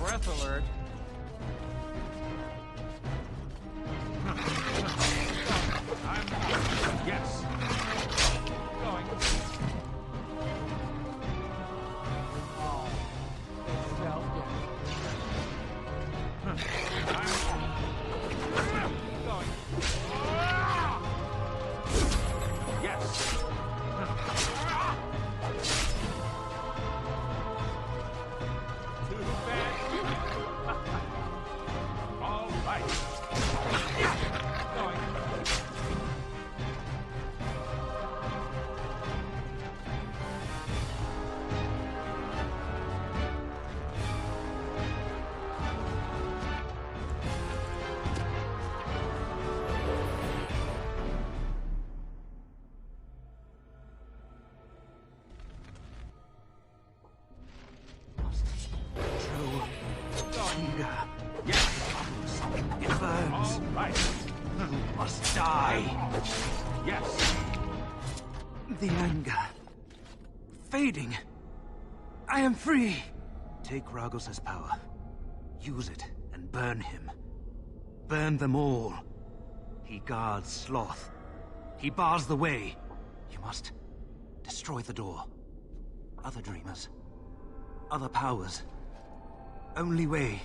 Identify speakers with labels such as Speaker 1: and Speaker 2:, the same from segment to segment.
Speaker 1: breath alert.
Speaker 2: Yes.
Speaker 1: Going. Oh, it's self-death. Going.
Speaker 2: Yes.
Speaker 1: Too fast.
Speaker 2: All right.
Speaker 1: Going.
Speaker 3: Control. Anger.
Speaker 2: Yes.
Speaker 3: It burns.
Speaker 2: All right.
Speaker 3: You must die.
Speaker 2: Yes.
Speaker 3: The anger. Fading. I am free. Take Ragos' power. Use it and burn him. Burn them all. He guards Sloth. He bars the way. You must destroy the door. Other dreamers. Other powers. Only way.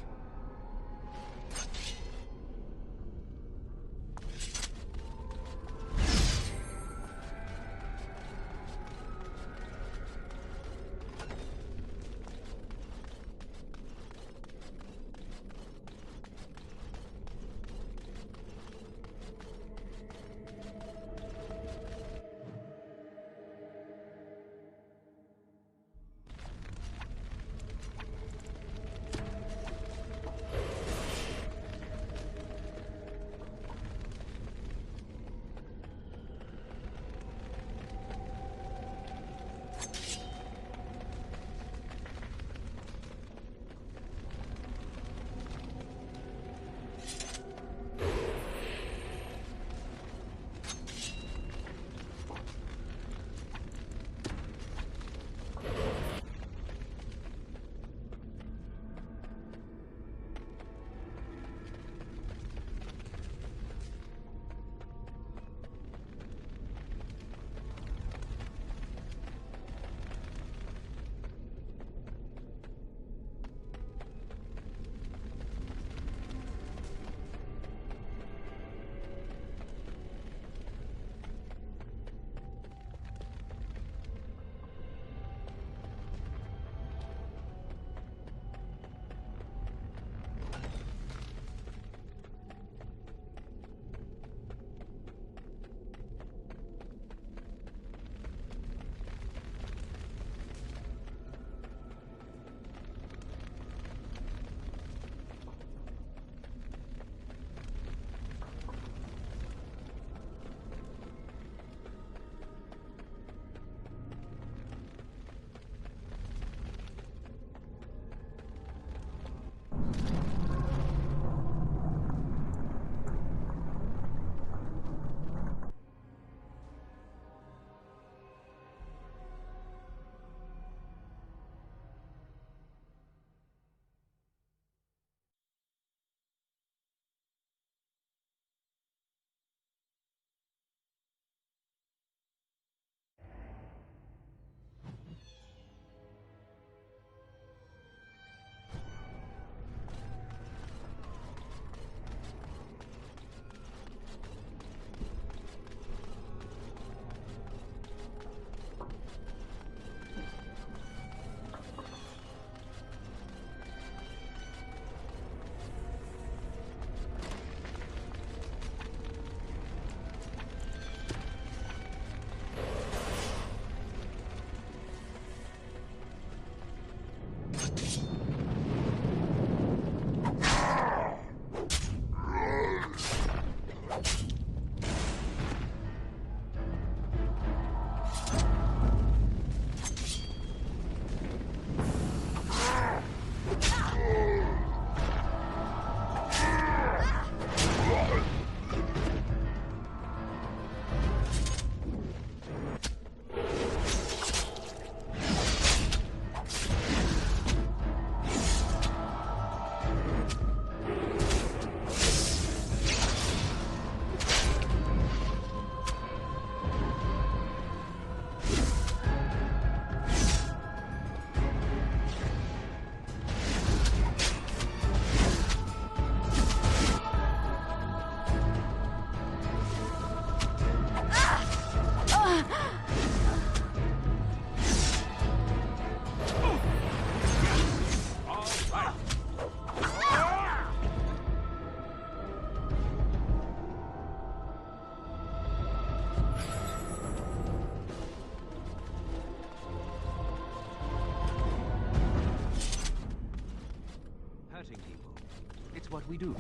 Speaker 3: we do.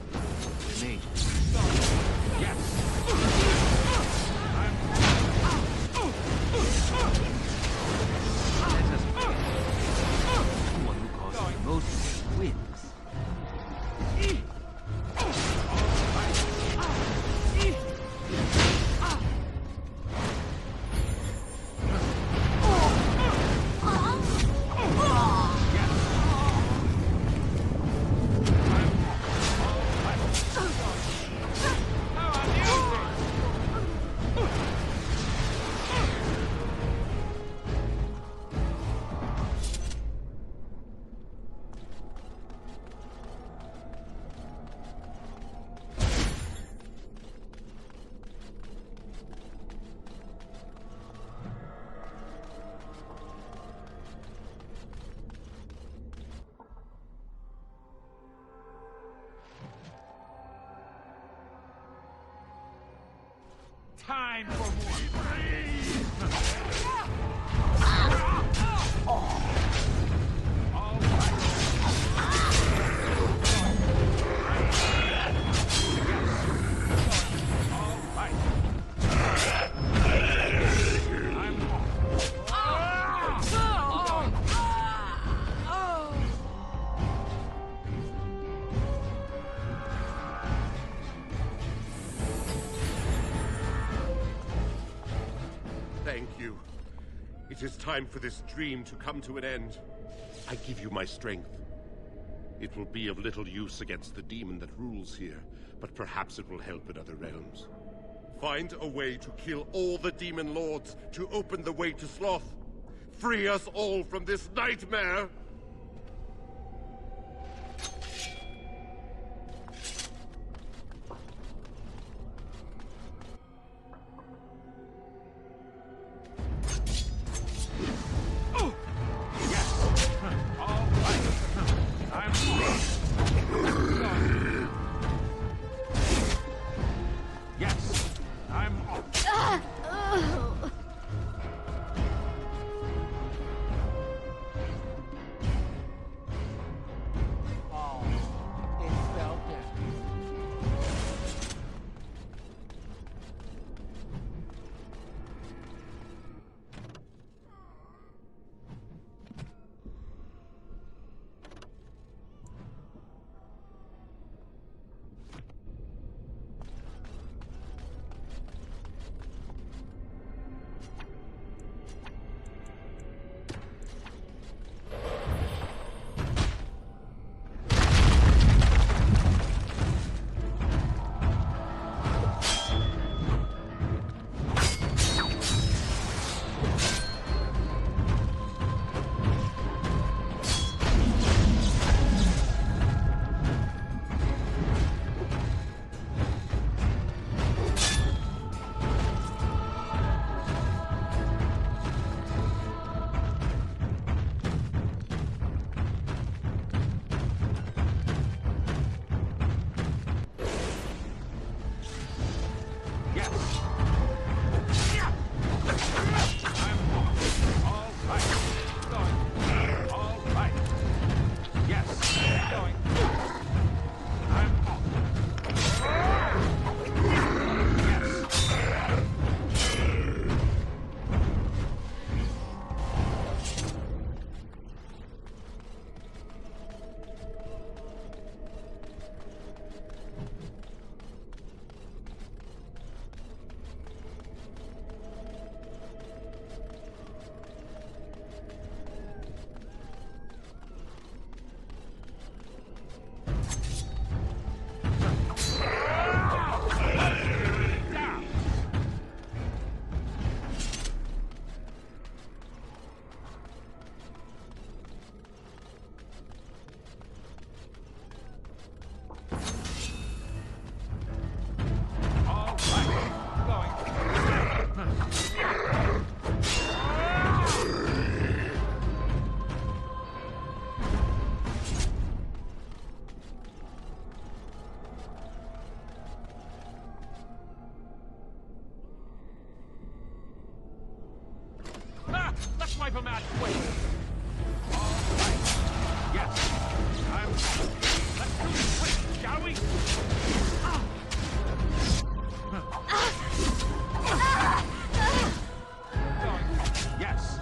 Speaker 3: Mage.
Speaker 2: Yes.
Speaker 3: Let us begin. The one who causes the most pain wins.
Speaker 1: Time for more.
Speaker 4: Thank you. It is time for this dream to come to an end. I give you my strength. It will be of little use against the demon that rules here, but perhaps it will help in other realms. Find a way to kill all the demon lords to open the way to Sloth. Free us all from this nightmare!
Speaker 1: Let's wipe him out quick.
Speaker 2: Yes. Let's do this quick, shall
Speaker 1: shall we? Yes.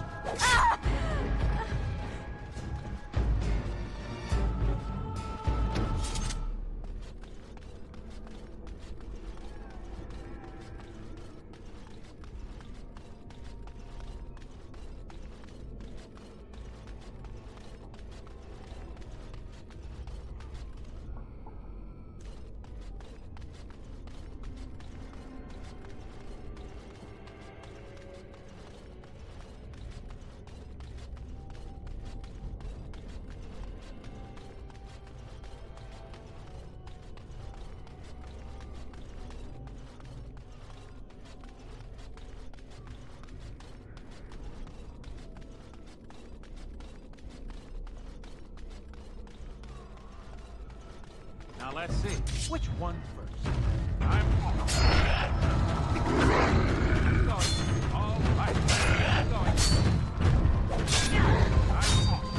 Speaker 1: Now let's see. Which one first? I'm off. Going. All right. Going. I'm off.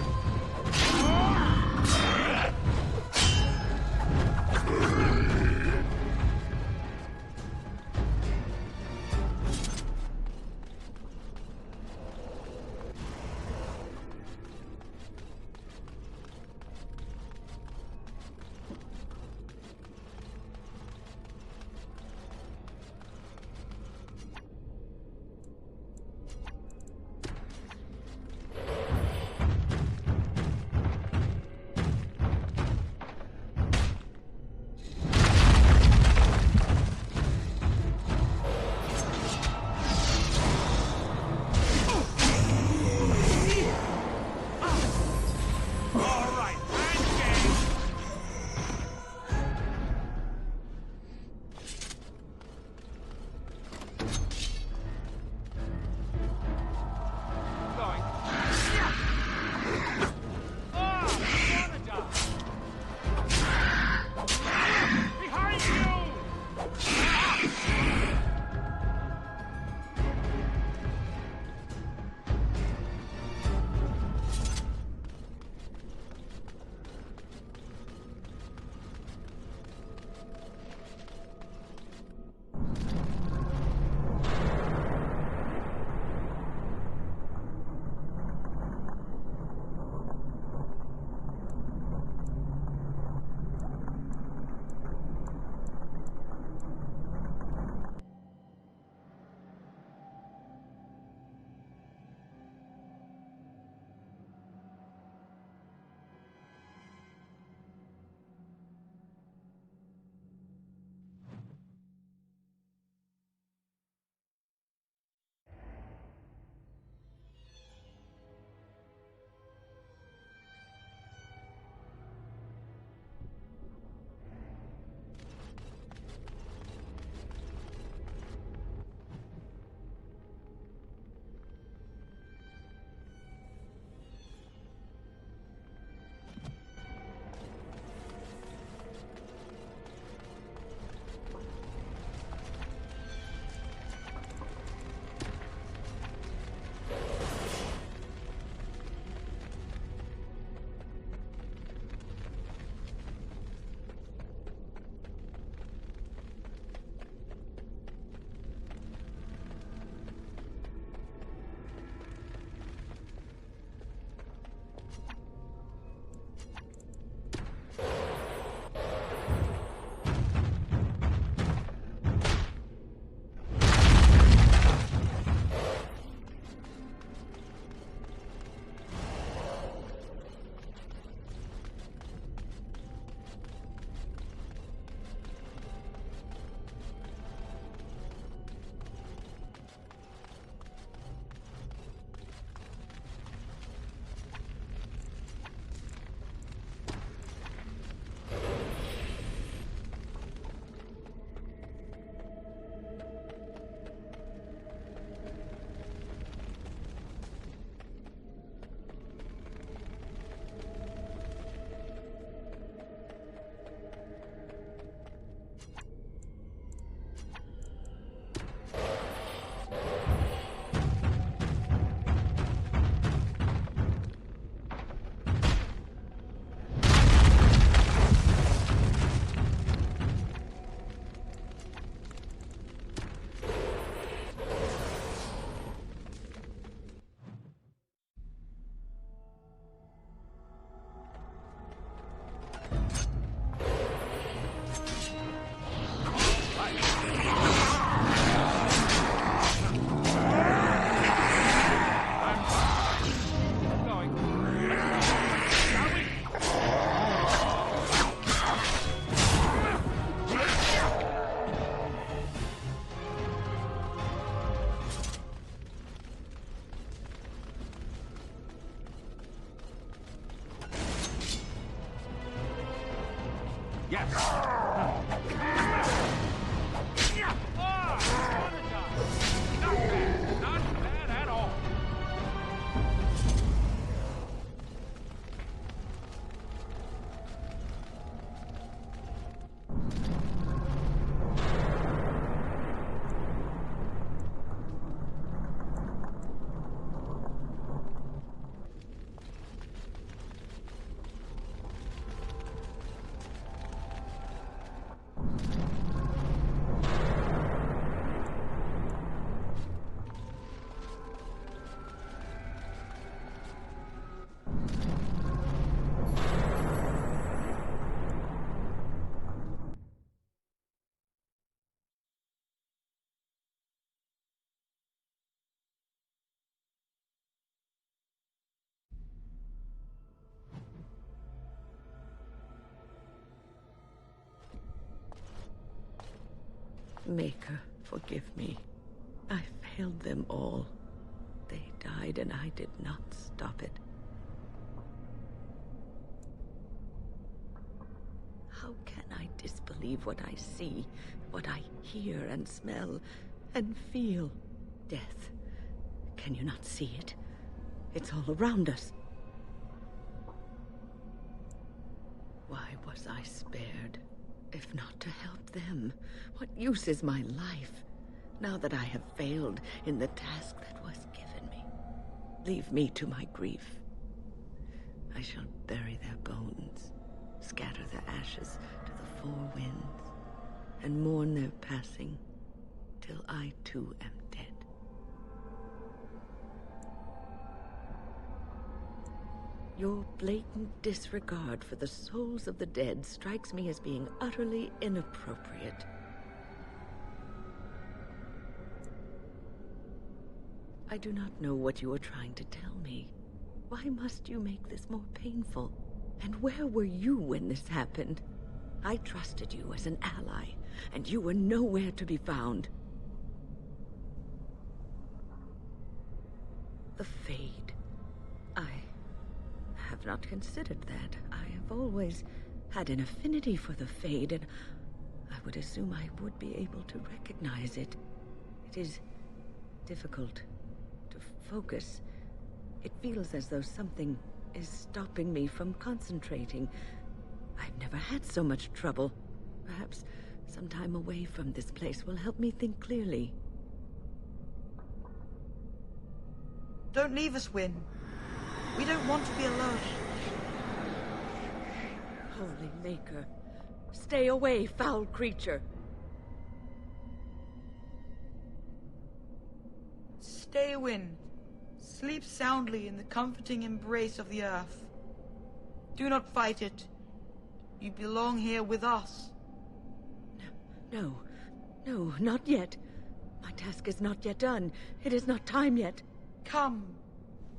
Speaker 1: Yes! On the top. Not bad. Not bad at all.
Speaker 2: Maker, forgive me. I failed them all. They died and I did not stop it. How can I disbelieve what I see, what I hear and smell and feel? Death. Can you not see it? It's all around us. Why was I spared? If not to help them, what use is my life, now that I have failed in the task that was given me? Leave me to my grief. I shall bury their bones, scatter their ashes to the four winds, and mourn their passing, till I too am dead. Your blatant disregard for the souls of the dead strikes me as being utterly inappropriate. I do not know what you are trying to tell me. Why must you make this more painful? And where were you when this happened? I trusted you as an ally, and you were nowhere to be found. The Fade. I have not considered that. I have always had an affinity for the Fade, and I would assume I would be able to recognize it. It is difficult to focus. It feels as though something is stopping me from concentrating. I've never had so much trouble. Perhaps some time away from this place will help me think clearly.
Speaker 5: Don't leave us, Wynne. We don't want to be alone.
Speaker 2: Holy Maker, stay away, foul creature.
Speaker 5: Stay, Wynne. Sleep soundly in the comforting embrace of the earth. Do not fight it. You belong here with us.
Speaker 2: No, not yet. My task is not yet done. It is not time yet.
Speaker 5: Come.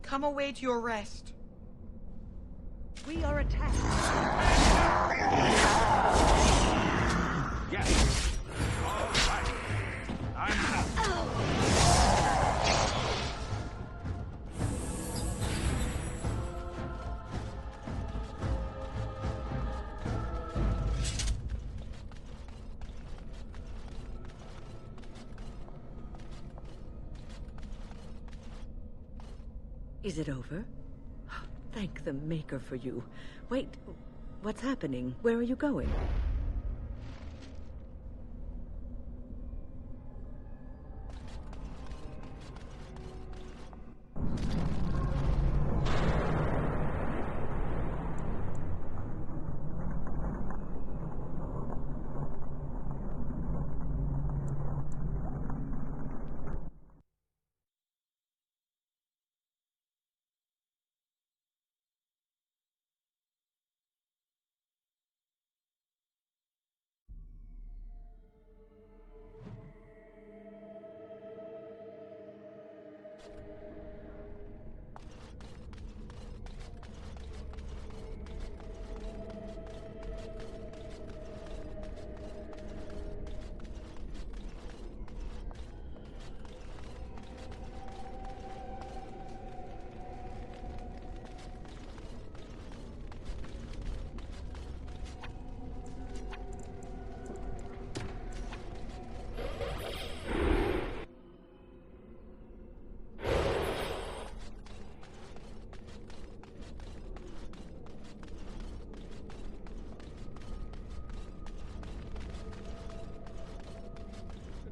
Speaker 5: Come away to your rest.
Speaker 2: We are attacked.
Speaker 1: Yes. All right. I'm out.
Speaker 2: Is it over? Thank the Maker for you. Wait, what's happening? Where are you going?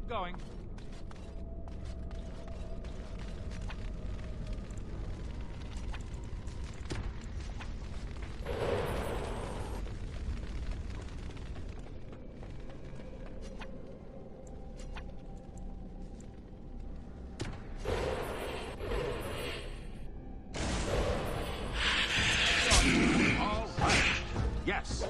Speaker 1: Going. All right. Yes.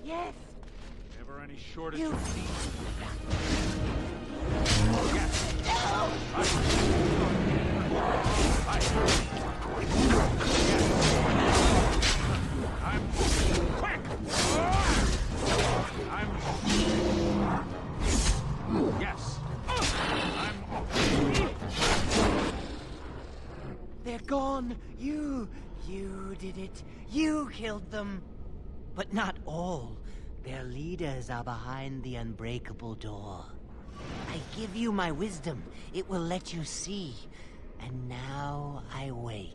Speaker 5: Yes!
Speaker 1: Never any shortage of need. Yes. I'm quick. Yes.
Speaker 6: They're gone. You did it. You killed them. But not all. Their leaders are behind the unbreakable door. I give you my wisdom. It will let you see. And now I wake.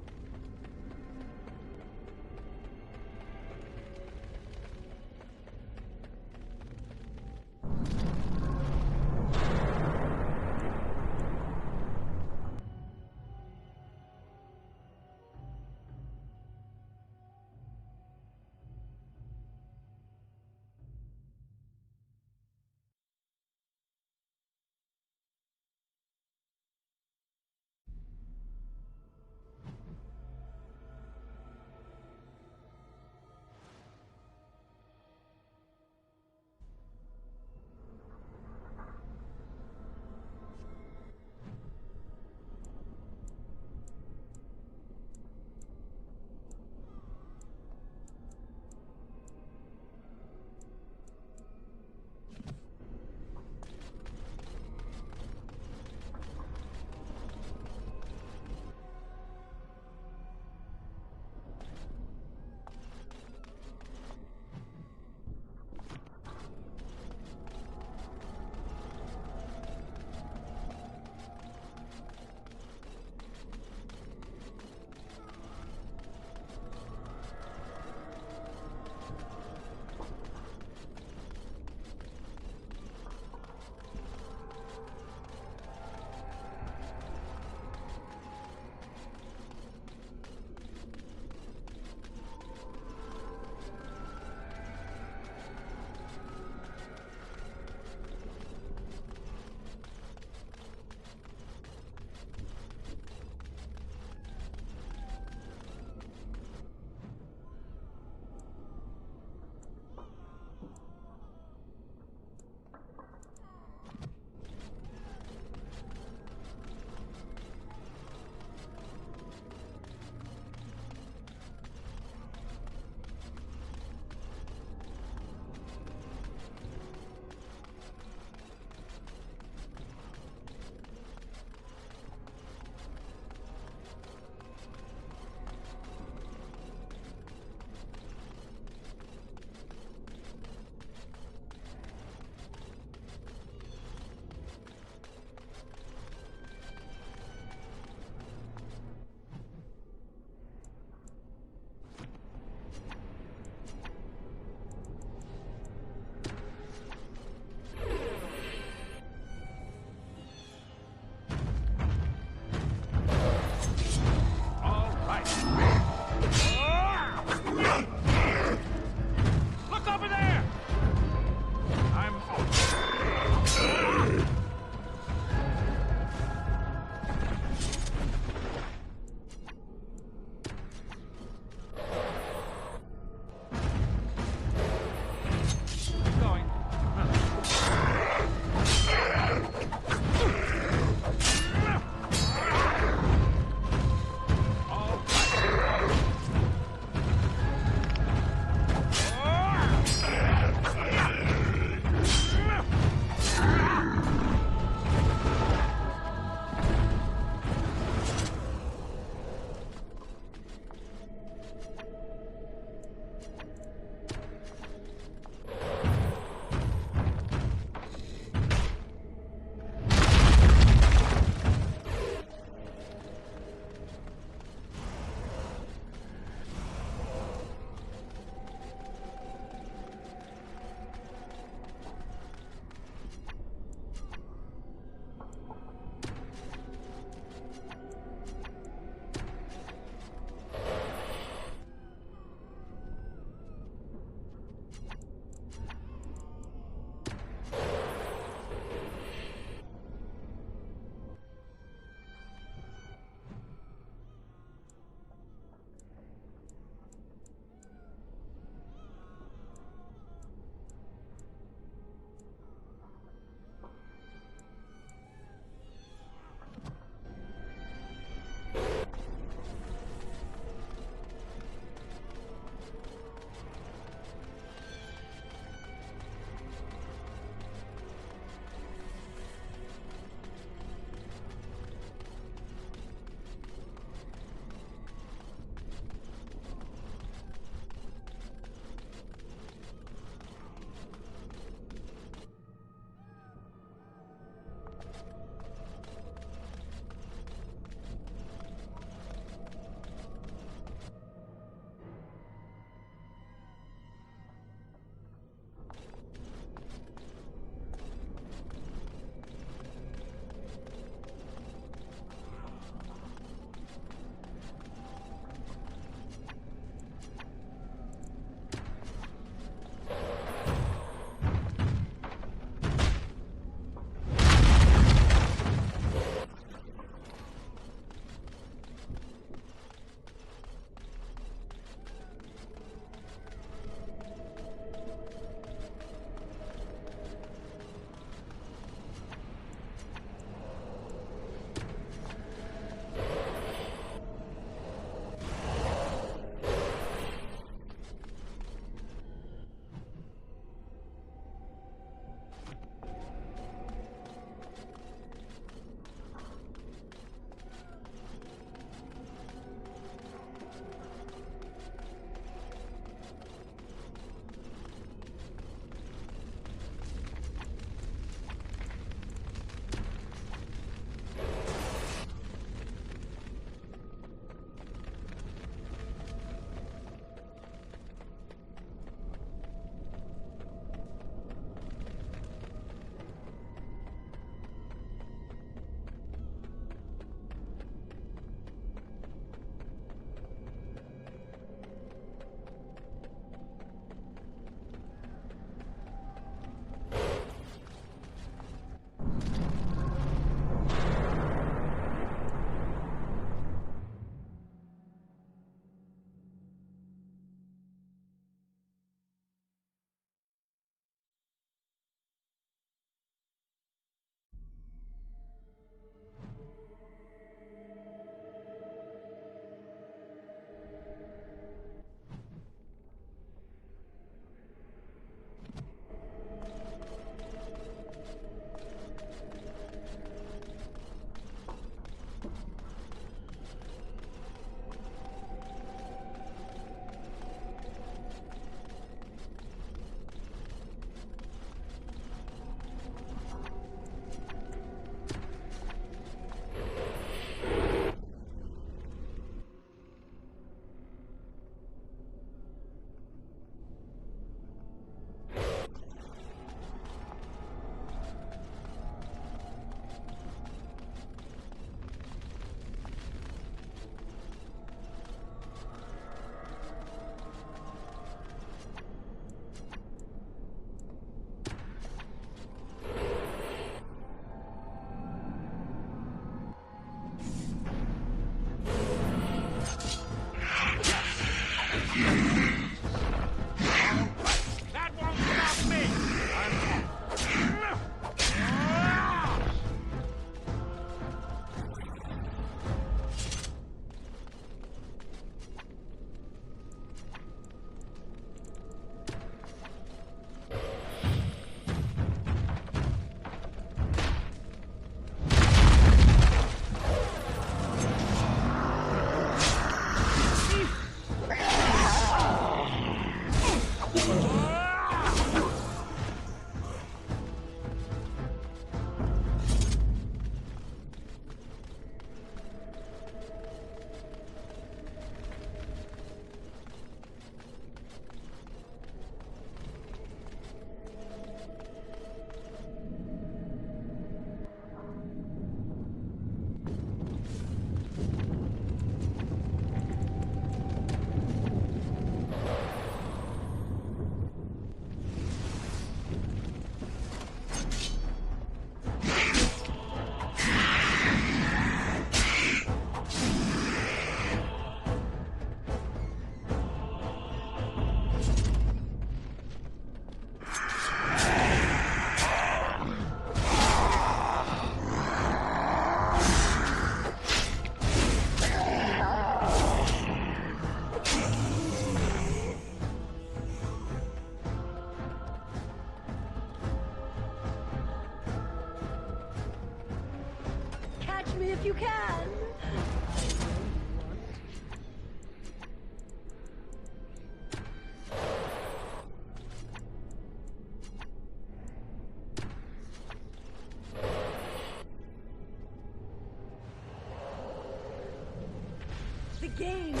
Speaker 2: game is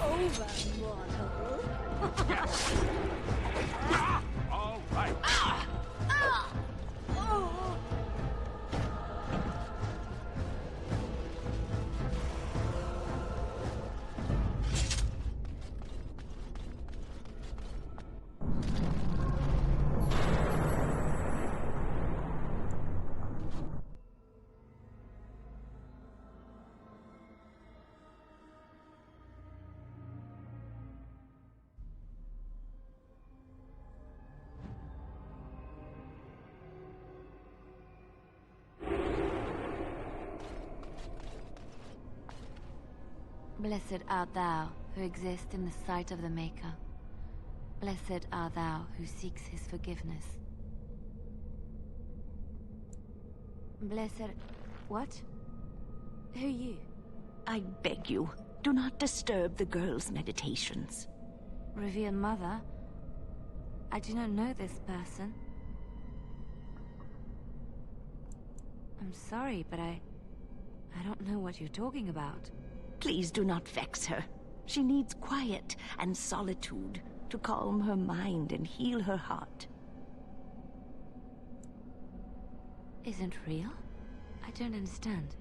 Speaker 2: over, mortal.
Speaker 1: Yes. All right.
Speaker 7: Blessed art thou who exists in the sight of the Maker. Blessed art thou who seeks his forgiveness. Blessed... What? Who are you?
Speaker 2: I beg you, do not disturb the girl's meditations.
Speaker 7: Revered Mother? I do not know this person. I'm sorry, but I don't know what you're talking about.
Speaker 2: Please do not vex her. She needs quiet and solitude to calm her mind and heal her heart.
Speaker 7: Isn't real? I don't understand.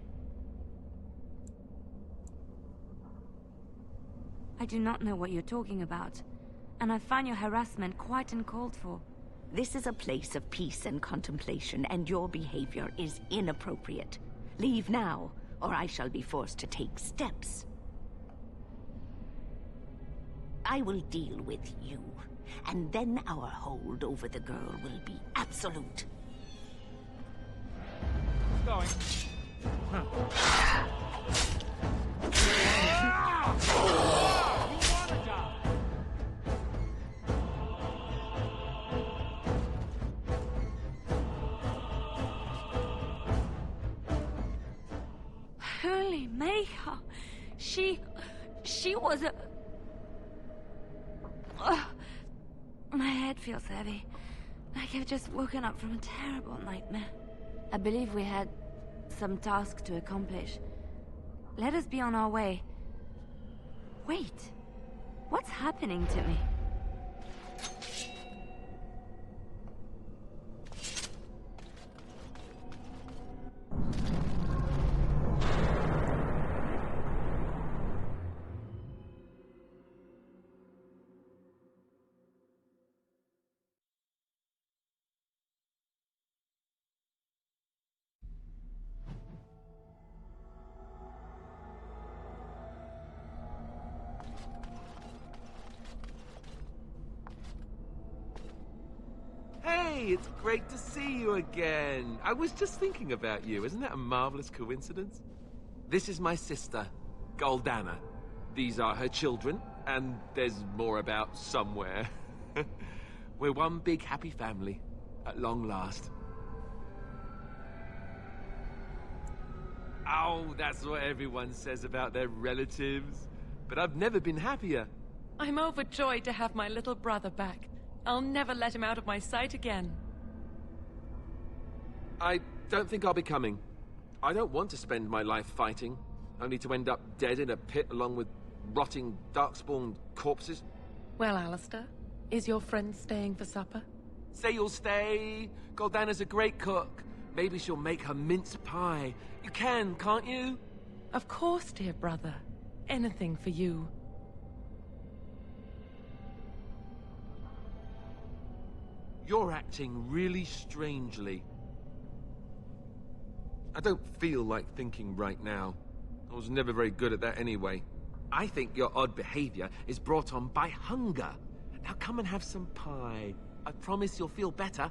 Speaker 7: I do not know what you're talking about, and I find your harassment quite uncalled for.
Speaker 2: This is a place of peace and contemplation, and your behavior is inappropriate. Leave now, or I shall be forced to take steps. I will deal with you, and then our hold over the girl will be absolute.
Speaker 1: Going.
Speaker 7: Holy Maker! She was a... Ugh. My head feels heavy. Like I've just woken up from a terrible nightmare. I believe we had some task to accomplish. Let us be on our way. Wait. What's happening to me?
Speaker 8: Hey, it's great to see you again. I was just thinking about you. Isn't that a marvelous coincidence? This is my sister, Goldana. These are her children, and there's more about somewhere. We're one big happy family, at long last. Oh, that's what everyone says about their relatives. But I've never been happier.
Speaker 9: I'm overjoyed to have my little brother back. I'll never let him out of my sight again.
Speaker 8: I don't think I'll be coming. I don't want to spend my life fighting, only to end up dead in a pit along with rotting, darkspawn corpses.
Speaker 9: Well, Alistair, is your friend staying for supper?
Speaker 8: Say you'll stay. Goldana's a great cook. Maybe she'll make her mince pie. You can, can't you?
Speaker 9: Of course, dear brother. Anything for you.
Speaker 8: You're acting really strangely. I don't feel like thinking right now. I was never very good at that anyway. I think your odd behavior is brought on by hunger. Now come and have some pie. I promise you'll feel better.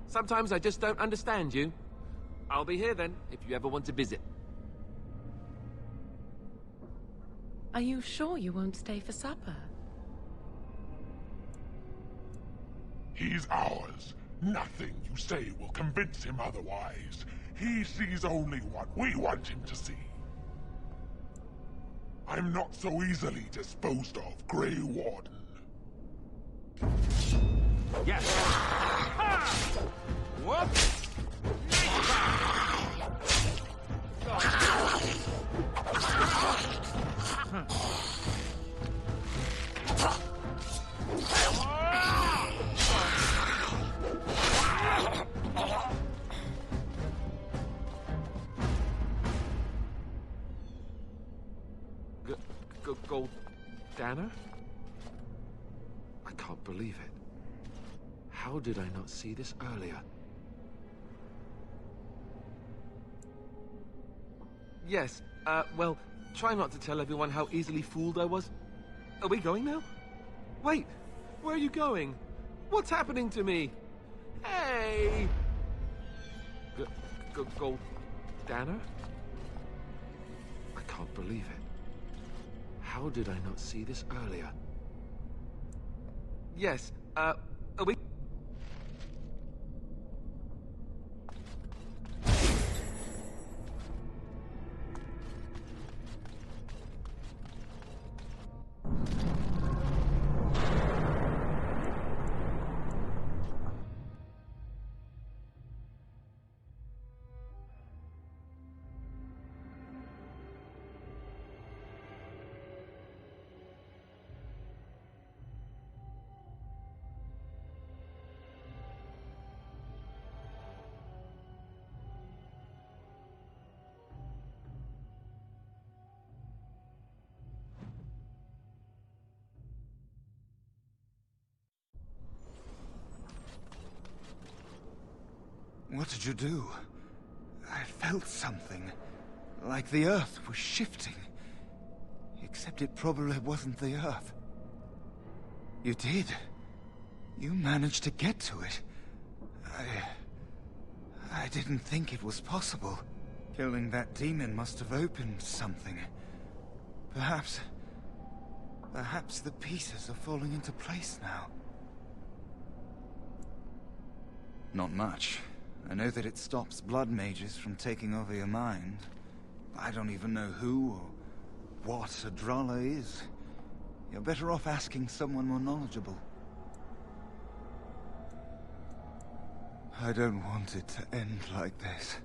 Speaker 8: Sometimes I just don't understand you. I'll be here then, if you ever want to visit.
Speaker 9: Are you sure you won't stay for supper?
Speaker 10: He's ours. Nothing you say will convince him otherwise. He sees only what we want him to see. I'm not so easily disposed of, Grey Warden.
Speaker 1: Yes. Ha! Whoops.
Speaker 8: Goldana? I can't believe it. How did I not see this earlier? Yes, well, try not to tell everyone how easily fooled I was. Are we going now? Wait, where are you going? What's happening to me? Hey! Goldana? I can't believe it. How did I not see this earlier? Yes, are we...
Speaker 3: What did you do? I felt something. Like the Earth was shifting. Except it probably wasn't the Earth. You did. You managed to get to it. I didn't think it was possible. Killing that demon must have opened something. Perhaps the pieces are falling into place now. Not much. I know that it stops blood mages from taking over your mind. I don't even know who or what a Drala is. You're better off asking someone more knowledgeable. I don't want it to end like this.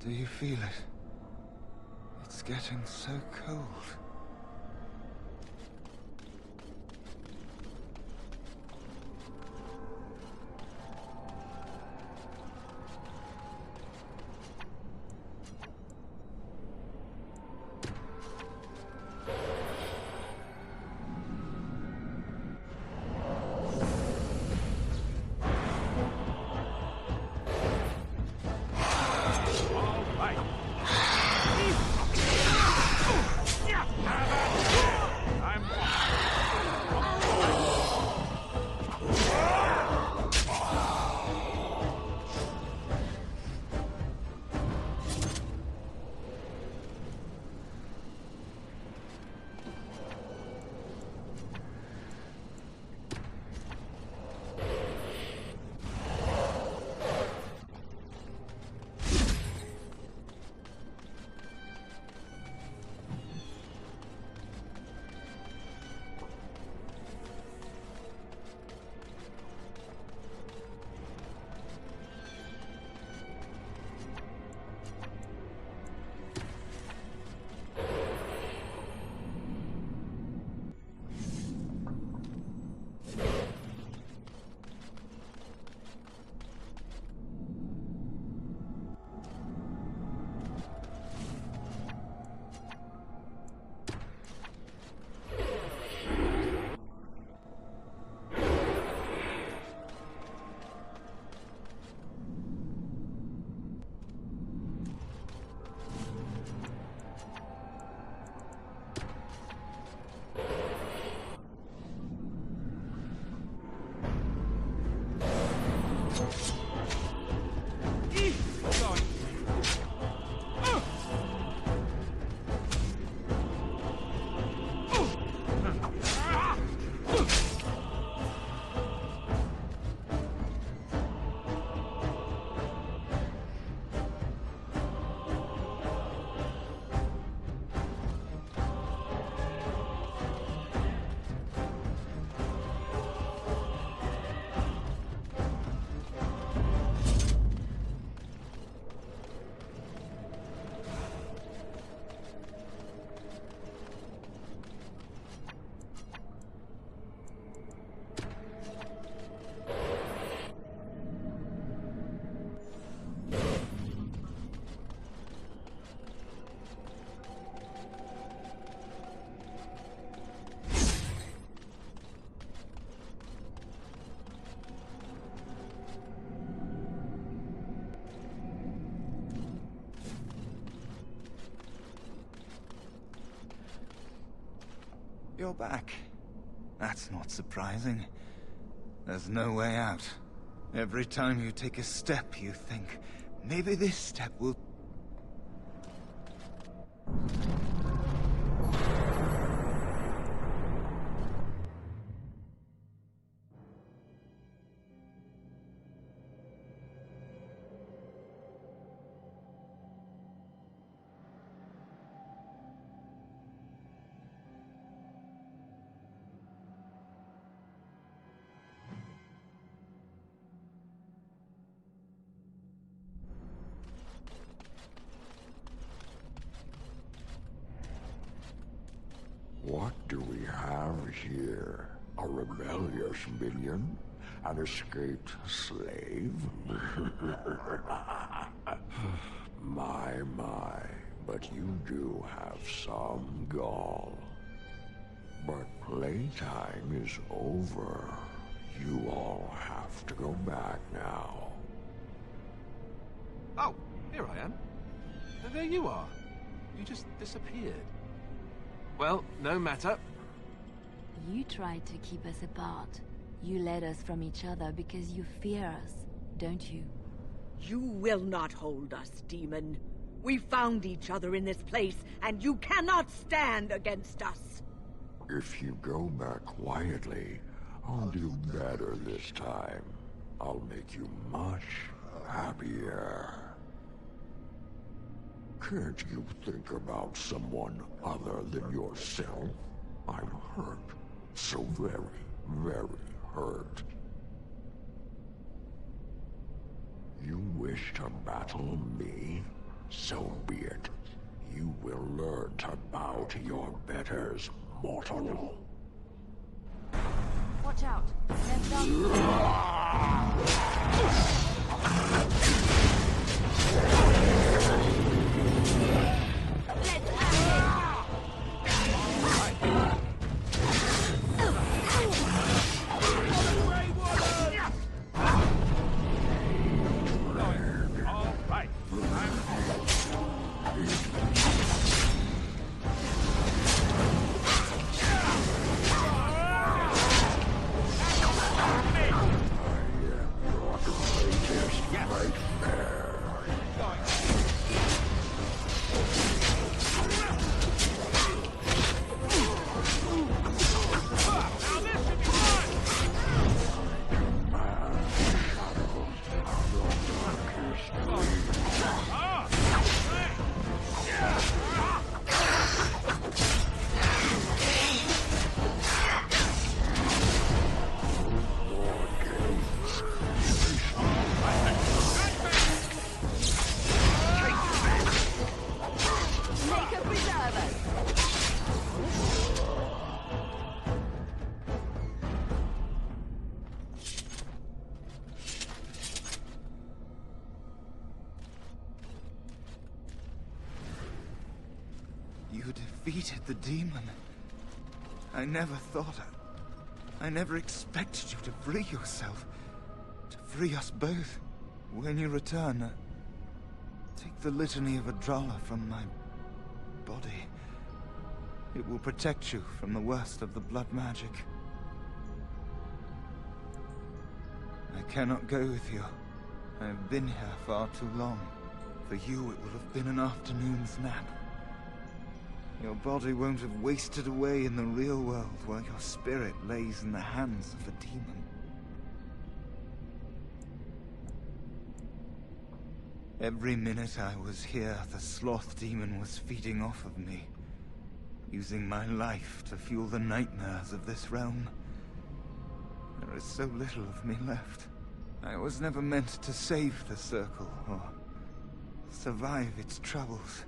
Speaker 3: Do you feel it? It's getting so cold. You're back. That's not surprising. There's no way out. Every time you take a step, you think, maybe this step will...
Speaker 11: What do we have here? A rebellious minion? An escaped slave? My, but you do have some gall. But playtime is over. You all have to go back now.
Speaker 8: Oh, here I am. There you are. You just disappeared. Well, no matter.
Speaker 7: You tried to keep us apart. You led us from each other because you fear us, don't you?
Speaker 2: You will not hold us, demon. We found each other in this place, and you cannot stand against us.
Speaker 11: If you go back quietly, I'll do better this time. I'll make you much happier. Can't you think about someone other than yourself? I'm hurt. So very, very hurt. You wish to battle me? So be it. You will learn to bow to your betters, mortal.
Speaker 7: Watch out. Left arm. Let's have
Speaker 1: All right.
Speaker 3: You defeated the demon. I never thought... I never expected you to free yourself. To free us both. When you return, take the litany of Adralla from my body. It will protect you from the worst of the blood magic. I cannot go with you. I have been here far too long. For you, it will have been an afternoon's nap. Your body won't have wasted away in the real world while your spirit lays in the hands of the demon. Every minute I was here, the sloth demon was feeding off of me, using my life to fuel the nightmares of this realm. There is so little of me left. I was never meant to save the Circle, or survive its troubles.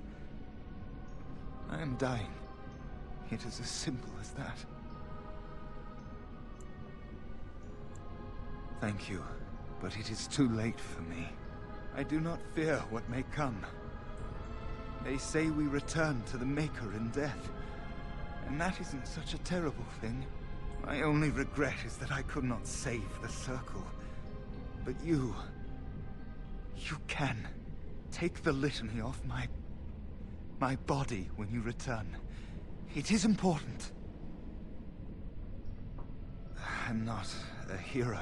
Speaker 3: I am dying. It is as simple as that. Thank you, but it is too late for me. I do not fear what may come. They say we return to the Maker in death, and that isn't such a terrible thing. My only regret is that I could not save the Circle. But you can. Take the litany off my body when you return. It is important. I'm not a hero.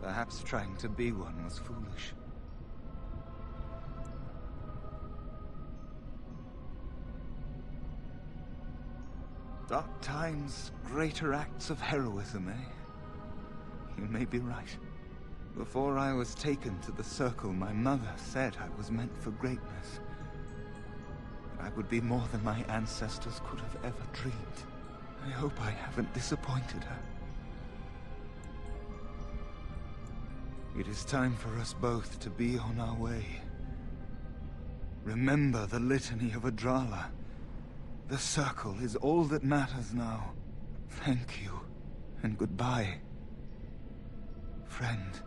Speaker 3: Perhaps trying to be one was foolish. Dark times, greater acts of heroism, eh? You may be right. Before I was taken to the Circle, my mother said I was meant for greatness. That I would be more than my ancestors could have ever dreamed. I hope I haven't disappointed her. It is time for us both to be on our way. Remember the litany of Adrala. The Circle is all that matters now. Thank you, and goodbye, friend.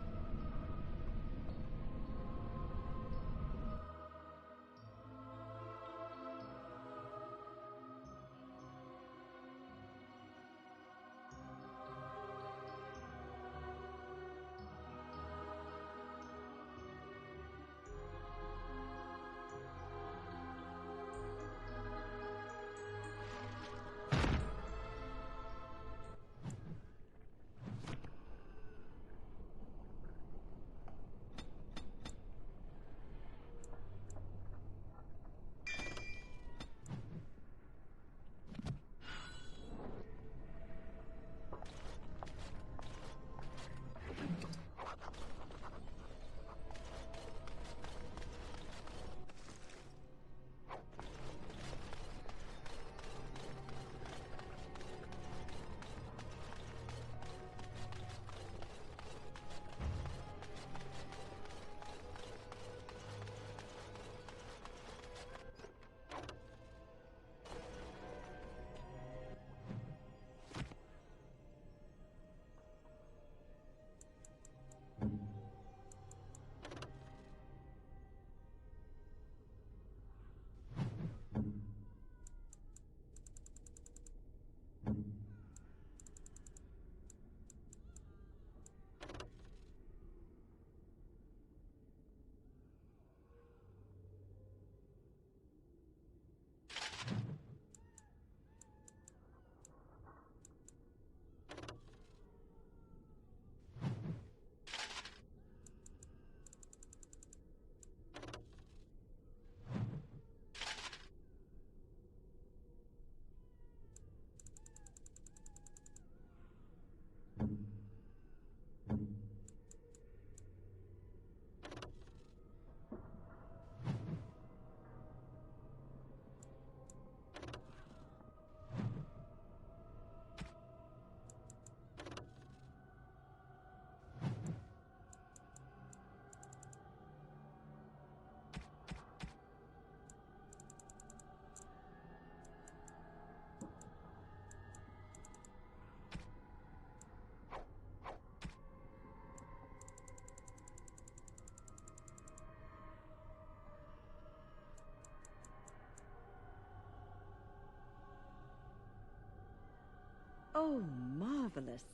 Speaker 2: Oh, marvelous.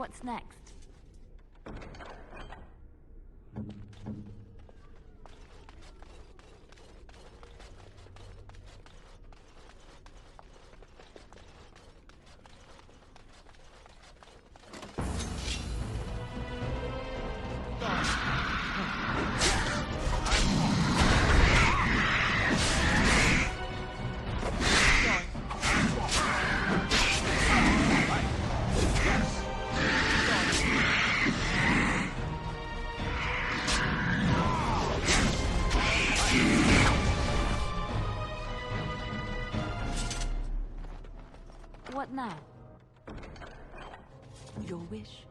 Speaker 7: What's next? What now?
Speaker 2: Your wish.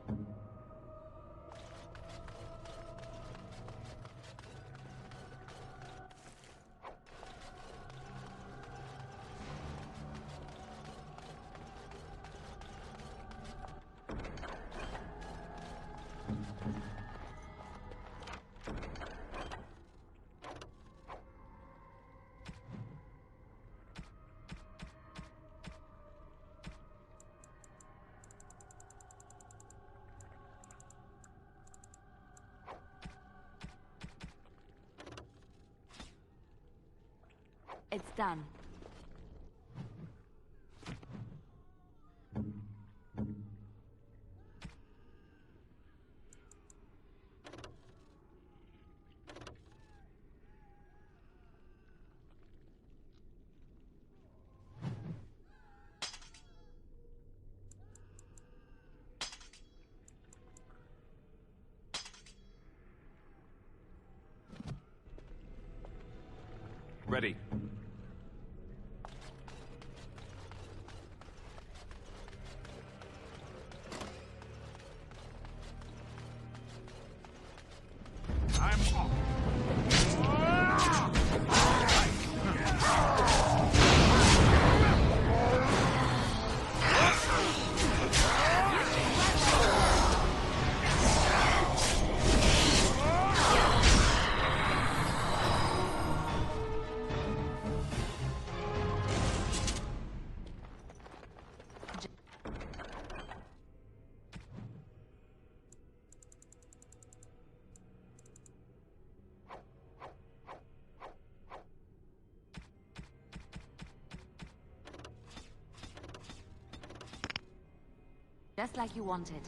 Speaker 7: It's done.
Speaker 8: Ready.
Speaker 1: I'm off.
Speaker 7: Just like you wanted.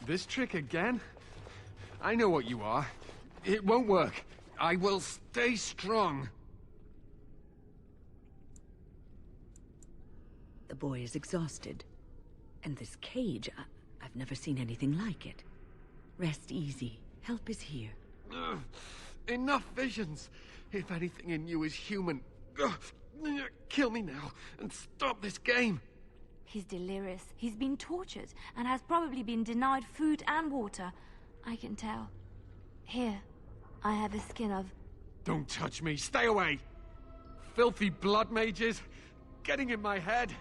Speaker 12: This trick again? I know what you are. It won't work. I will stay strong.
Speaker 2: The boy is exhausted. And this cage, I've never seen anything like it. Rest easy. Help is here.
Speaker 12: Enough visions. If anything in you is human, kill me now and stop this game.
Speaker 7: He's delirious. He's been tortured and has probably been denied food and water. I can tell. Here, I have a skin of...
Speaker 12: Don't touch me. Stay away. Filthy blood mages getting in my head.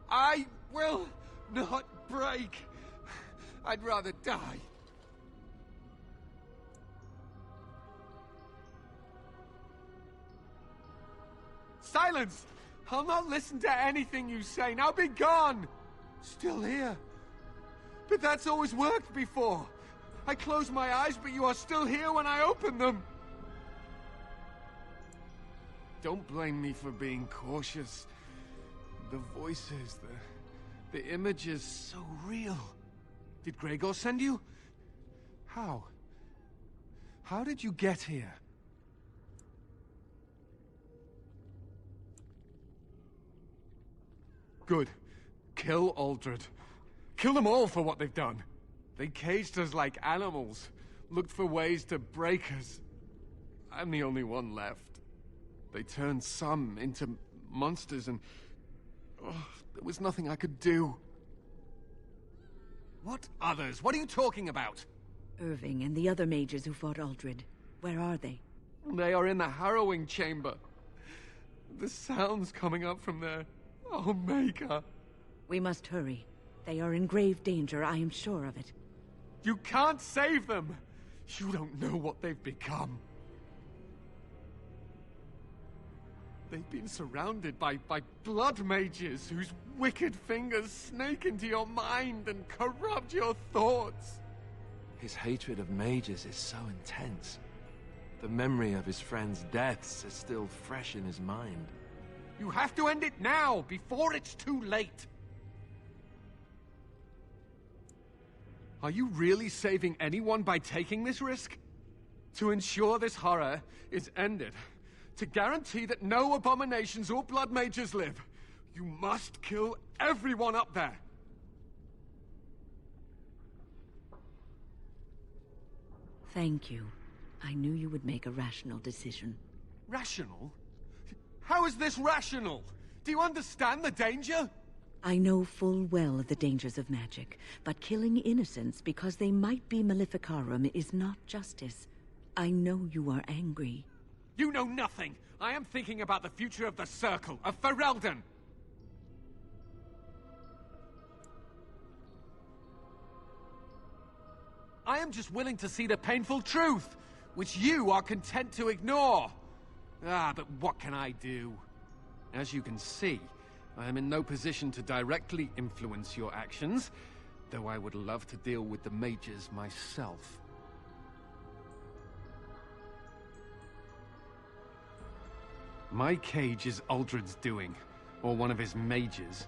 Speaker 12: I will not break. I'd rather die. Silence! I'll not listen to anything you say. Now be gone! Still here. But that's always worked before. I close my eyes, but you are still here when I open them. Don't blame me for being cautious. The voices, the images, so real. Did Gregor send you? How? How did you get here? Good. Kill Aldred. Kill them all for what they've done. They caged us like animals, looked for ways to break us. I'm the only one left. They turned some into monsters and... oh, there was nothing I could do. What others? What are you talking about?
Speaker 2: Irving and the other mages who fought Aldred. Where are they?
Speaker 12: They are in the harrowing chamber. The sounds coming up from there. Oh, Maker.
Speaker 2: We must hurry. They are in grave danger, I am sure of it.
Speaker 12: You can't save them! You don't know what they've become. They've been surrounded by blood mages whose wicked fingers snake into your mind and corrupt your thoughts.
Speaker 8: His hatred of mages is so intense. The memory of his friends' deaths is still fresh in his mind.
Speaker 12: You have to end it now, before it's too late! Are you really saving anyone by taking this risk? To ensure this horror is ended, to guarantee that no abominations or blood mages live, you must kill everyone up there!
Speaker 2: Thank you. I knew you would make a rational decision.
Speaker 12: Rational? How is this rational? Do you understand the danger?
Speaker 2: I know full well of the dangers of magic, but killing innocents because they might be Maleficarum is not justice. I know you are angry.
Speaker 12: You know nothing! I am thinking about the future of the Circle, of Ferelden! I am just willing to see the painful truth, which you are content to ignore. Ah, but what can I do? As you can see, I am in no position to directly influence your actions, though I would love to deal with the mages myself. My cage is Uldred's doing, or one of his mages.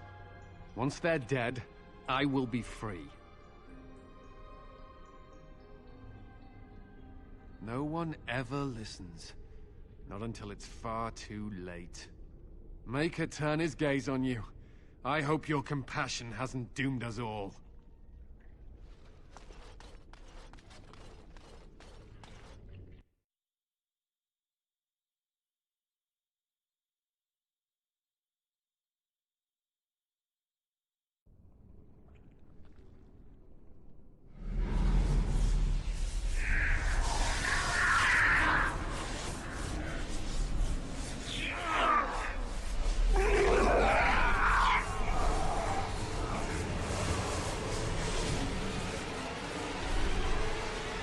Speaker 12: Once they're dead, I will be free. No one ever listens. Not until it's far too late. Maker turn his gaze on you. I hope your compassion hasn't doomed us all.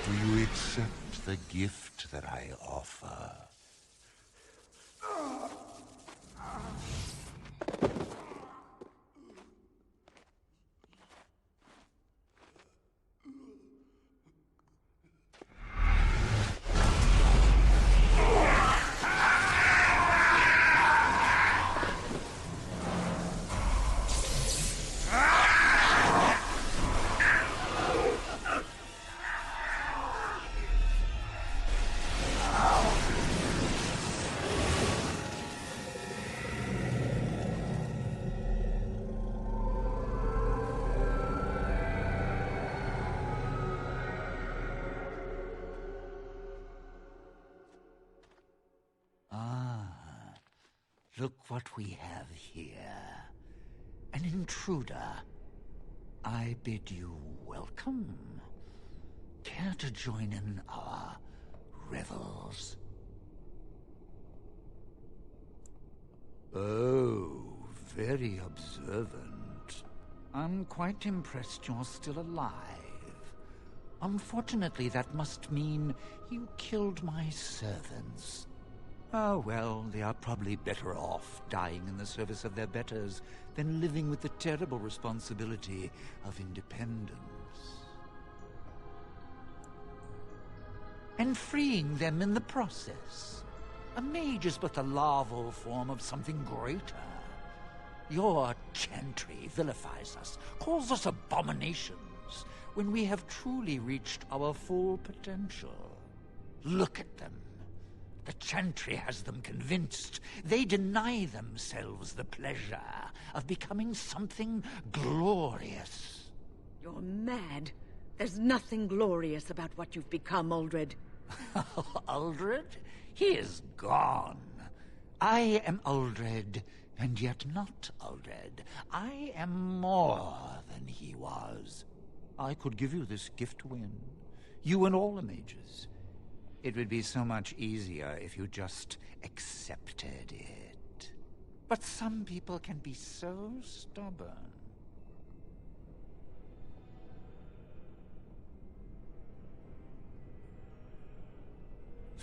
Speaker 11: Do you accept the gift that I offer? Look what we have here. An intruder. I bid you welcome. Care to join in our revels? Oh, very observant. I'm quite impressed you're still alive. Unfortunately, that must mean you killed my servants. Oh, well, they are probably better off dying in the service of their betters than living with the terrible responsibility of independence. And freeing them in the process. A mage is but the larval form of something greater. Your chantry vilifies us, calls us abominations, when we have truly reached our full potential. Look at them. The chantry has them convinced. They deny themselves the pleasure of becoming something glorious.
Speaker 2: You're mad. There's nothing glorious about what you've become, Uldred.
Speaker 11: Uldred? He is gone. I am Uldred, and yet not Uldred. I am more than he was. I could give you this gift to win. You and all the mages. It would be so much easier if you just accepted it. But some people can be so stubborn.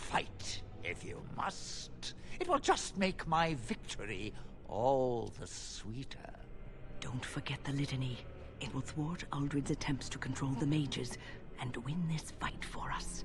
Speaker 13: fight if you must. It will just make my victory all the sweeter.
Speaker 2: Don't forget the litany. It will thwart Uldred's attempts to control the mages and win this fight for us.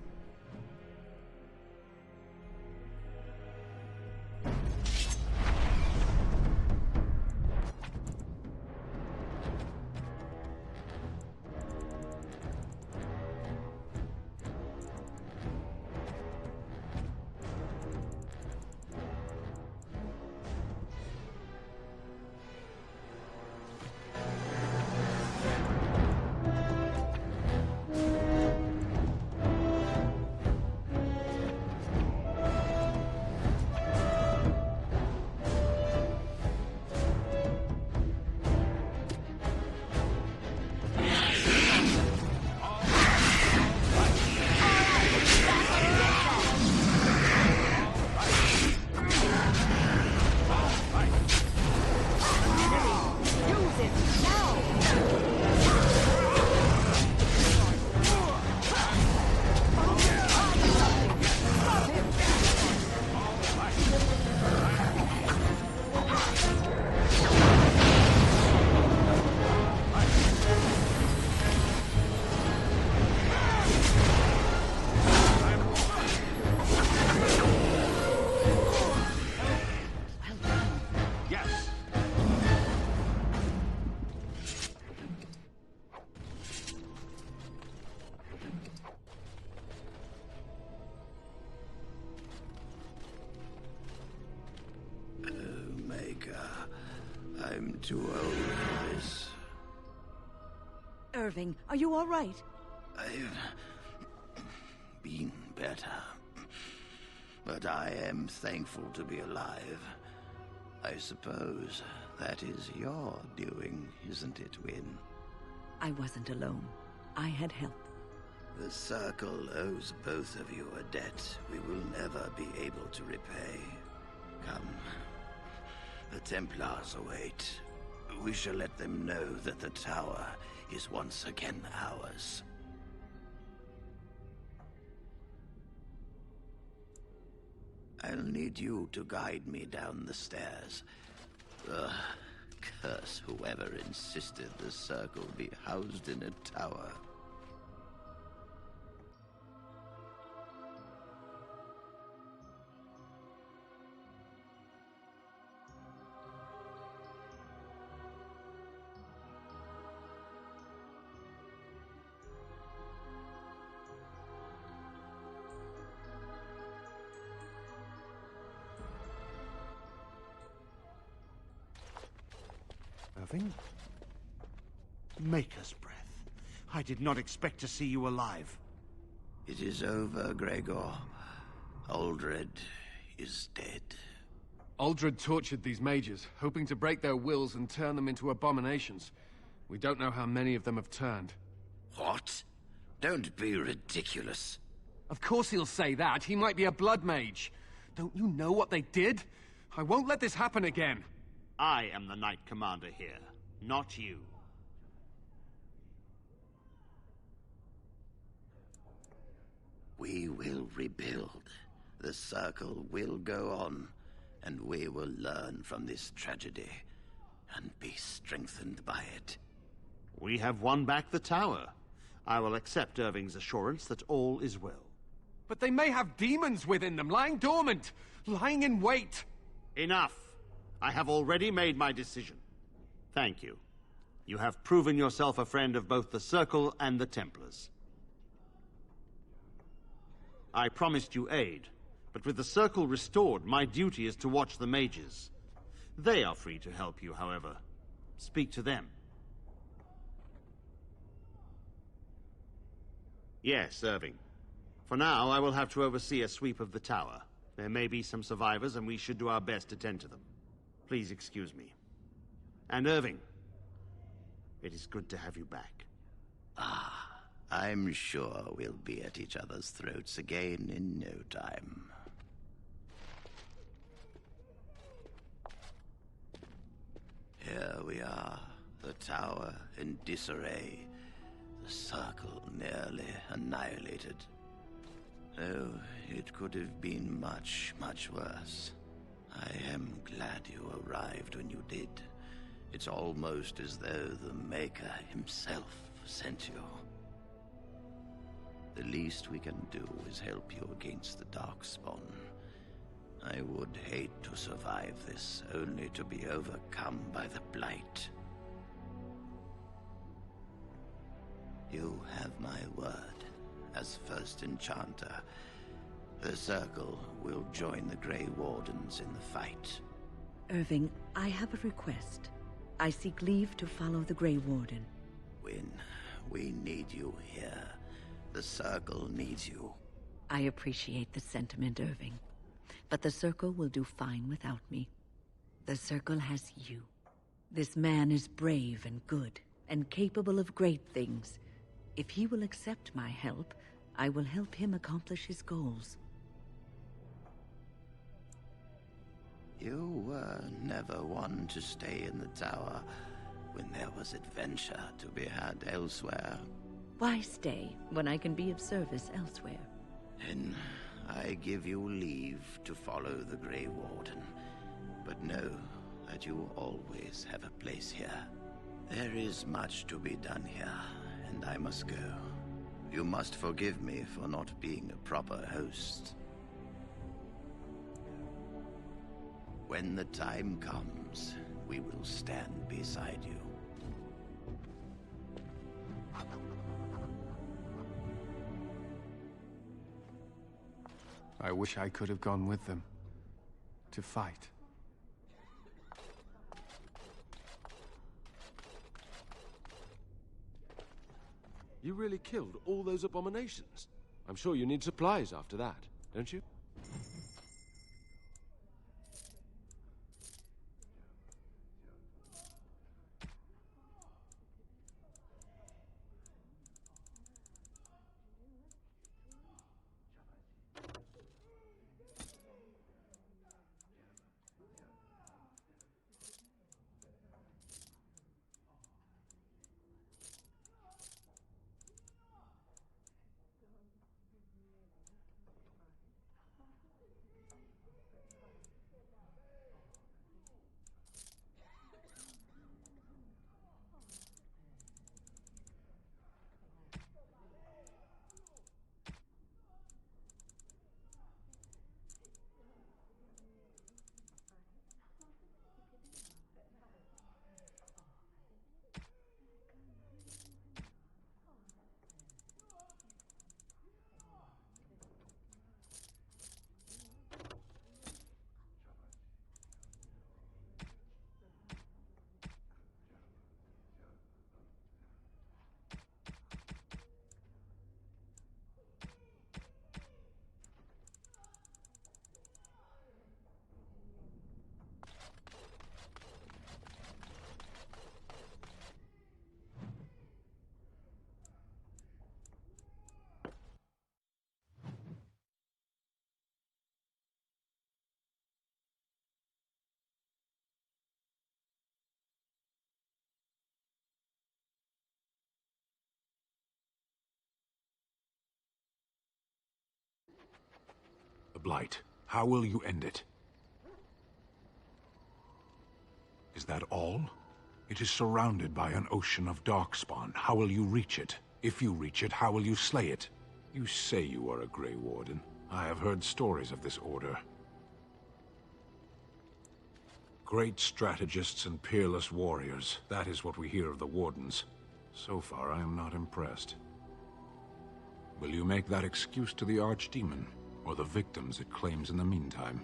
Speaker 14: I'm too old for this.
Speaker 2: Irving, are you all right?
Speaker 14: I've been better. But I am thankful to be alive. I suppose that is your doing, isn't it, Wynne?
Speaker 2: I wasn't alone. I had help.
Speaker 14: The Circle owes both of you a debt we will never be able to repay. Come. The Templars await. We shall let them know that the tower is once again ours. I'll need you to guide me down the stairs. Curse whoever insisted the Circle be housed in a tower.
Speaker 3: Irving? Maker's breath. I did not expect to see you alive.
Speaker 14: It is over, Gregor. Uldred is dead.
Speaker 12: Uldred tortured these mages, hoping to break their wills and turn them into abominations. We don't know how many of them have turned.
Speaker 14: What? Don't be ridiculous.
Speaker 12: Of course he'll say that. He might be a blood mage. Don't you know what they did? I won't let this happen again.
Speaker 15: I am the Knight Commander here, not you.
Speaker 14: We will rebuild. The Circle will go on, and we will learn from this tragedy and be strengthened by it.
Speaker 15: We have won back the tower. I will accept Irving's assurance that all is well.
Speaker 12: But they may have demons within them, lying dormant, lying in wait.
Speaker 15: Enough. I have already made my decision. Thank you. You have proven yourself a friend of both the Circle and the Templars. I promised you aid, but with the Circle restored, my duty is to watch the mages. They are free to help you, however. Speak to them. Yes, Irving. For now, I will have to oversee a sweep of the tower. There may be some survivors, and we should do our best to tend to them. Please excuse me. And Irving, it is good to have you back.
Speaker 14: I'm sure we'll be at each other's throats again in no time. Here we are, the tower in disarray, the Circle nearly annihilated. though it could have been much, much worse. I am glad you arrived when you did. It's almost as though the Maker himself sent you. The least we can do is help you against the Darkspawn. I would hate to survive this, only to be overcome by the Blight. You have my word. As first enchanter, the Circle will join the Grey Wardens in the fight.
Speaker 2: Irving, I have a request. I seek leave to follow the Grey Warden.
Speaker 14: Wynn, we need you here. The Circle needs you.
Speaker 2: I appreciate the sentiment, Irving. But the Circle will do fine without me. The Circle has you. This man is brave and good, and capable of great things. If he will accept my help, I will help him accomplish his goals.
Speaker 14: You were never one to stay in the tower when there was adventure to be had elsewhere.
Speaker 2: Why stay when I can be of service elsewhere?
Speaker 14: Then I give you leave to follow the Grey Warden, but know that you always have a place here. There is much to be done here, and I must go. You must forgive me for not being a proper host. When the time comes, we will stand beside you.
Speaker 12: I wish I could have gone with them. To fight.
Speaker 8: You really killed all those abominations? I'm sure you need supplies after that, don't you?
Speaker 10: The Blight. How will you end it? Is that all? It is surrounded by an ocean of Darkspawn. How will you reach it? If you reach it, how will you slay it? You say you are a Grey Warden. I have heard stories of this order. Great strategists and peerless warriors. That is what we hear of the Wardens. So far, I am not impressed. Will you make that excuse to the Archdemon, or the victims it claims in the meantime?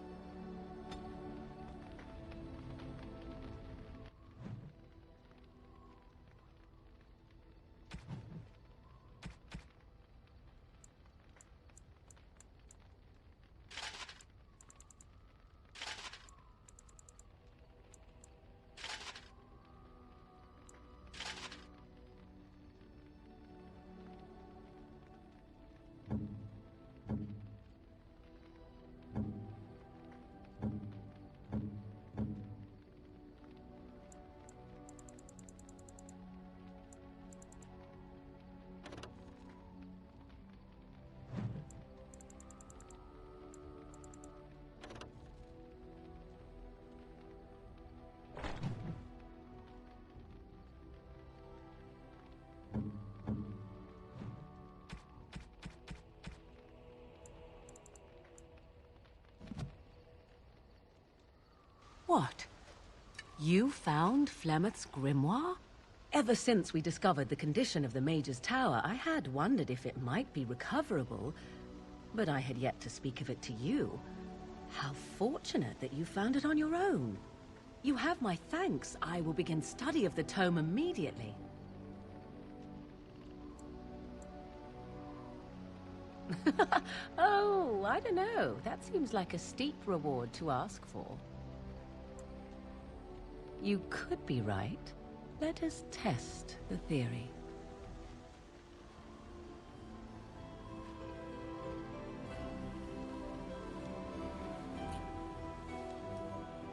Speaker 16: What? You found Flemeth's grimoire? Ever since we discovered the condition of the Mage's Tower, I had wondered if it might be recoverable, but I had yet to speak of it to you. How fortunate that you found it on your own. You have my thanks. I will begin study of the tome immediately. Oh, I don't know. That seems like a steep reward to ask for. You could be right. Let us test the theory.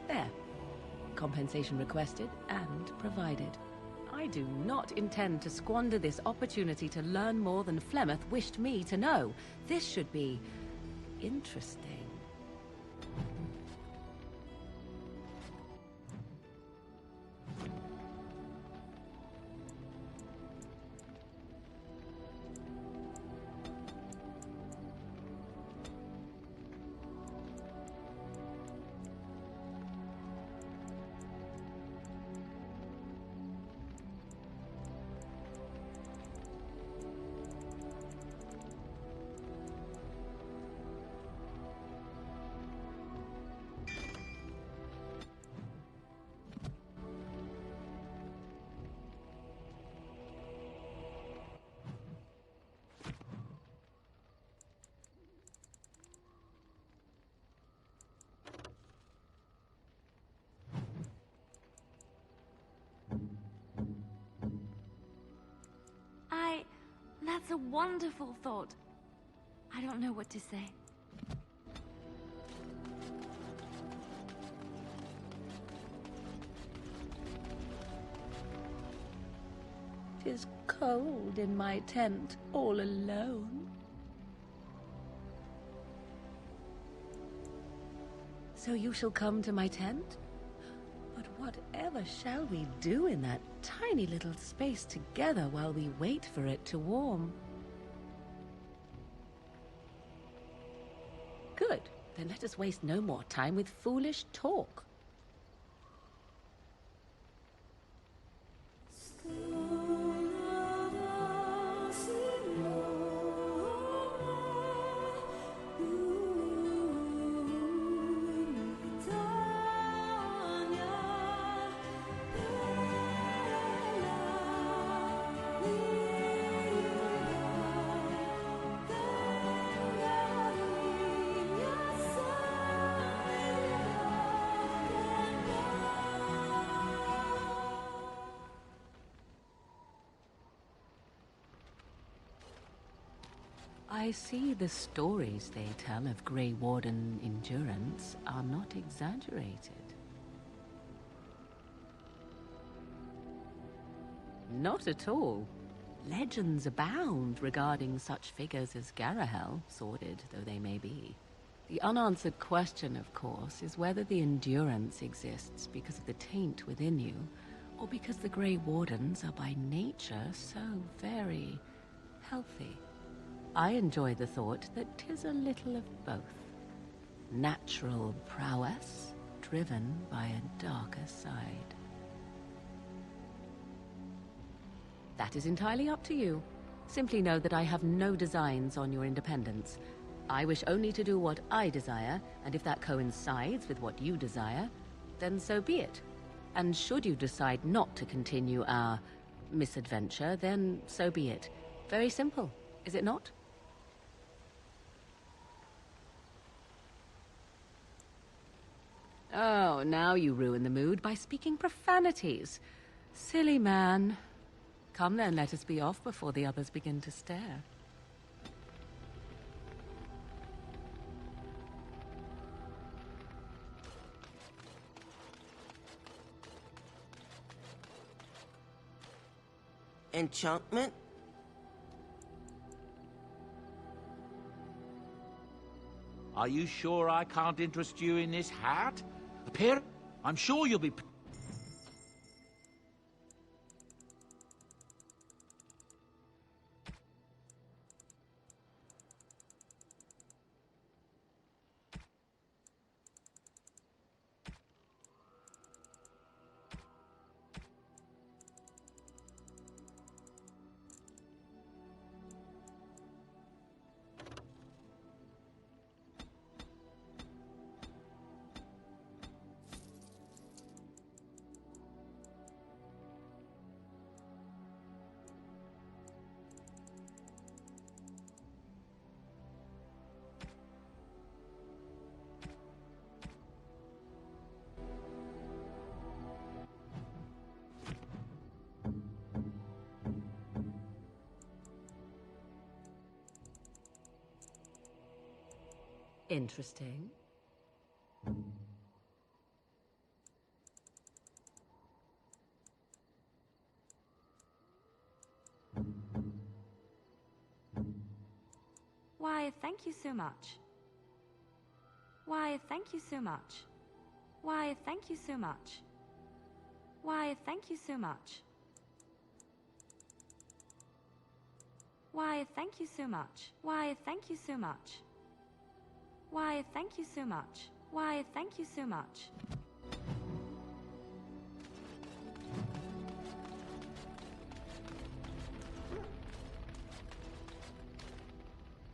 Speaker 16: There. Compensation requested and provided. I do not intend to squander this opportunity to learn more than Flemeth wished me to know. This should be interesting.
Speaker 7: That's a wonderful thought. I don't know what to say.
Speaker 16: "'Tis cold in my tent, all alone." So you shall come to my tent? But whatever shall we do in that tiny little space together while we wait for it to warm? Good. Then let us waste no more time with foolish talk. I see the stories they tell of Grey Warden endurance are not exaggerated. Not at all. Legends abound regarding such figures as Garahel, sordid though they may be. The unanswered question, of course, is whether the endurance exists because of the taint within you, or because the Grey Wardens are by nature so very healthy. I enjoy the thought that 'tis a little of both. Natural prowess, driven by a darker side. That is entirely up to you. Simply know that I have no designs on your independence. I wish only to do what I desire, and if that coincides with what you desire, then so be it. And should you decide not to continue our misadventure, then so be it. Very simple, is it not? Oh, now you ruin the mood by speaking profanities. Silly man. Come then, let us be off before the others begin to stare.
Speaker 17: Enchantment?
Speaker 1: Are you sure I can't interest you in this hat? I'm sure you'll be...
Speaker 16: Interesting.
Speaker 7: Why, thank you so much. Why, thank you so much. Why, thank you so much. Why, thank you so much. Why, thank you so much. Why, thank you so much. Why, thank you so much. Why, thank you so much.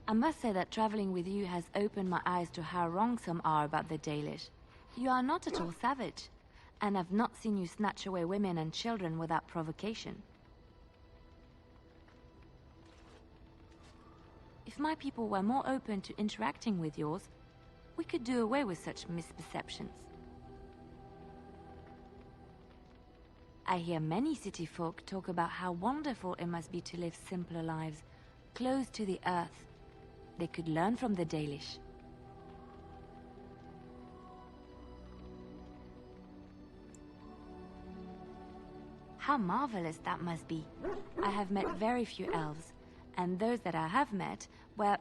Speaker 7: I must say that traveling with you has opened my eyes to how wrong some are about the Dalish. You are not at all savage, and I've not seen you snatch away women and children without provocation. If my people were more open to interacting with yours, we could do away with such misperceptions. I hear many city folk talk about how wonderful it must be to live simpler lives, close to the earth. They could learn from the Dalish. How marvelous that must be. I have met very few elves, and those that I have met were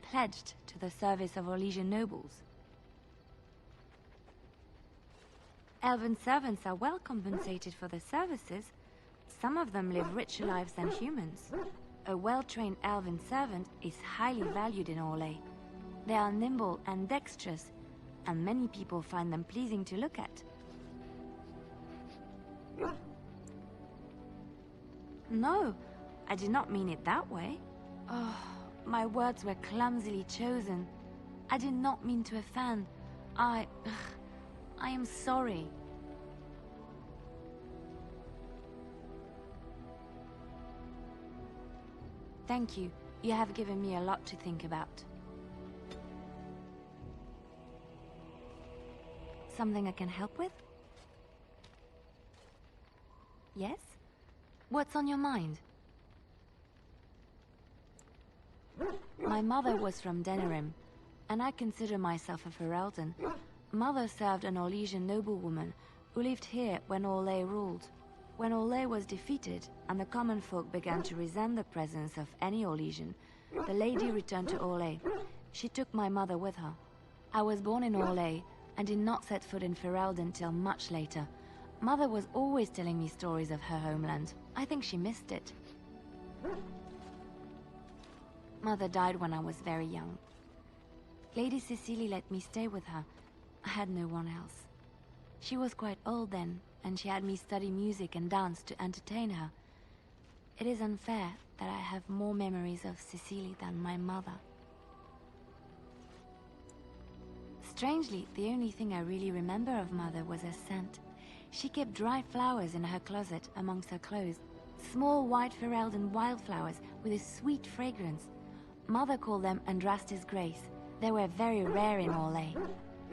Speaker 7: pledged to the service of Orlesian nobles. Elven servants are well compensated for their services. Some of them live richer lives than humans. A well-trained elven servant is highly valued in Orlais. They are nimble and dexterous, and many people find them pleasing to look at. No, I did not mean it that way. Oh, my words were clumsily chosen. I did not mean to offend. I am sorry. Thank you. You have given me a lot to think about. Something I can help with? Yes? What's on your mind? My mother was from Denerim, and I consider myself a Ferelden. Mother served an Orlesian noblewoman who lived here when Orlais ruled. When Orlais was defeated, and the common folk began to resent the presence of any Orlesian, the lady returned to Orlais. She took my mother with her. I was born in Orlais, and did not set foot in Ferelden till much later. Mother was always telling me stories of her homeland. I think she missed it. Mother died when I was very young. Lady Cecily let me stay with her. I had no one else. She was quite old then, and she had me study music and dance to entertain her. It is unfair that I have more memories of Cecily than my mother. Strangely, the only thing I really remember of Mother was her scent. She kept dry flowers in her closet amongst her clothes. Small white Ferelden wildflowers with a sweet fragrance. Mother called them Andraste's Grace. They were very rare in Orlais.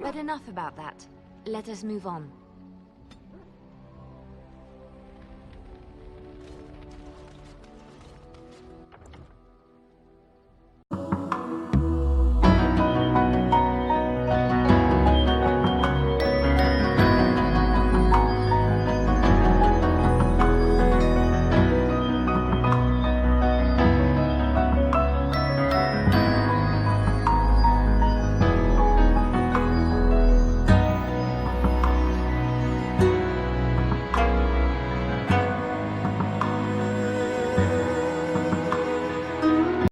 Speaker 7: But enough about that. Let us move on.